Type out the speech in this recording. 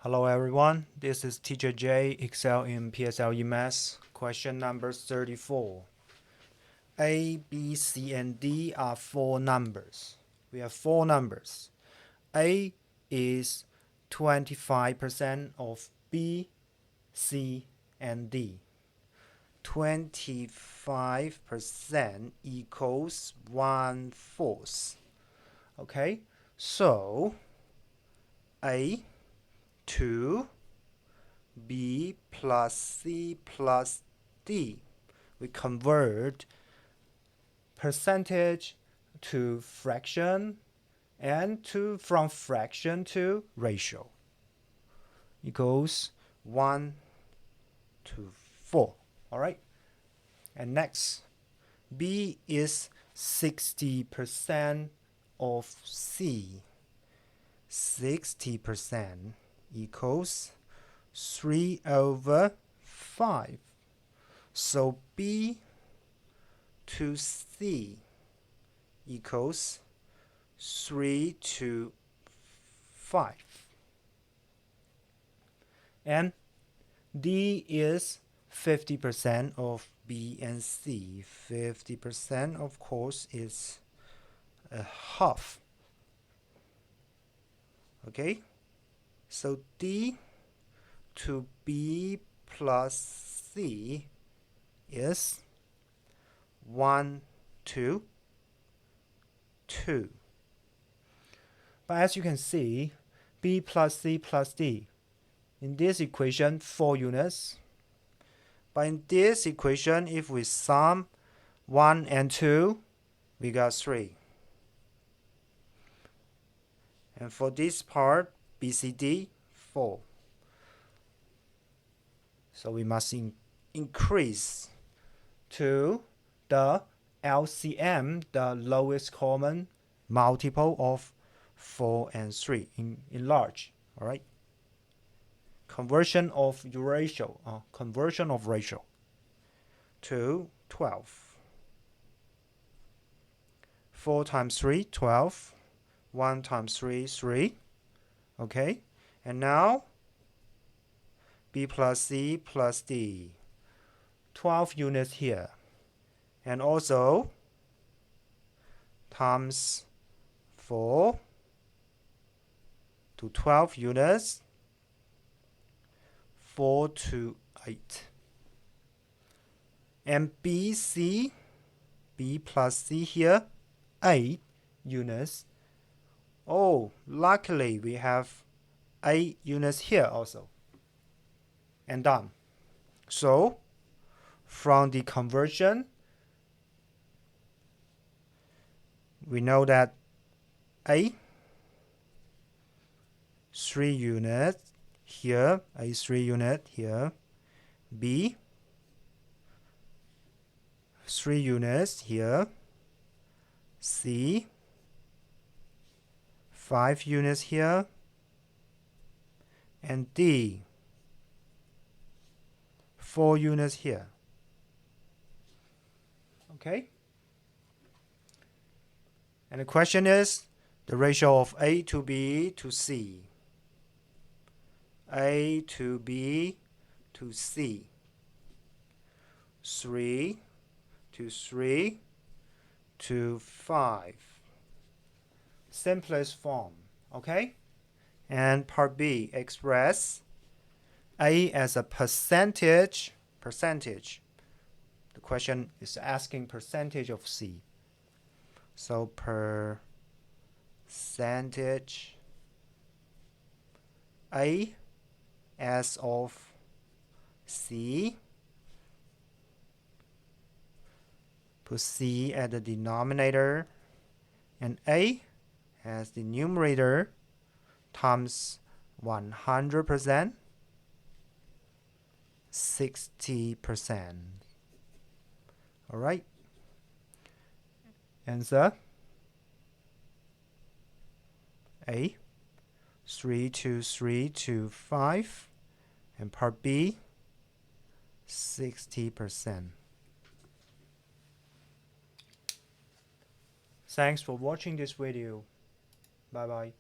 Hello everyone, this is Teacher J, Excel in PSLE Maths, question number 34. A, B, C, and D are four numbers. We have four numbers. A is 25% of B, C, and D. 25% equals 1/4. Okay, so A 2 B plus C plus D. We convert percentage to fraction and from fraction to ratio. Equals 1/4. All right. And next, B is 60% of C. 60% equals 3/5. So B to C equals 3/5. And D is 50% of B and C. 50% of course is a half. Okay, so D to B plus C is 1/2. But as you can see, B plus C plus D, in this equation 4 units. But in this equation, if we sum 1 and 2, we got 3. And for this part, BCD, 4. So we must increase to the LCM, the lowest common multiple of 4 and 3, enlarge. All right. Conversion of ratio to 12. 4 times 3, 12. 1 times 3, 3. Okay, and now B plus C plus D. 12 units here. And also times 4 to 12 units. 4 to 8. And B plus C here, 8 units. Oh, luckily we have 8 units here also. And done. So, from the conversion, we know that A, 3 units here, A 3 unit here, B, 3 units here, C, 5 units here, and D, 4 units here. Okay? And the question is the ratio of A to B to C. A to B to C. 3 to 3 to 5. Simplest form, okay? And part B, express A as a percentage. The question is asking percentage of C. So percentage A as of C. Put C at the denominator and A as the numerator times 100%, 60%. All right. Answer A, 3 to 3 to 5, and part B, 60%. Thanks for watching this video. Bye bye.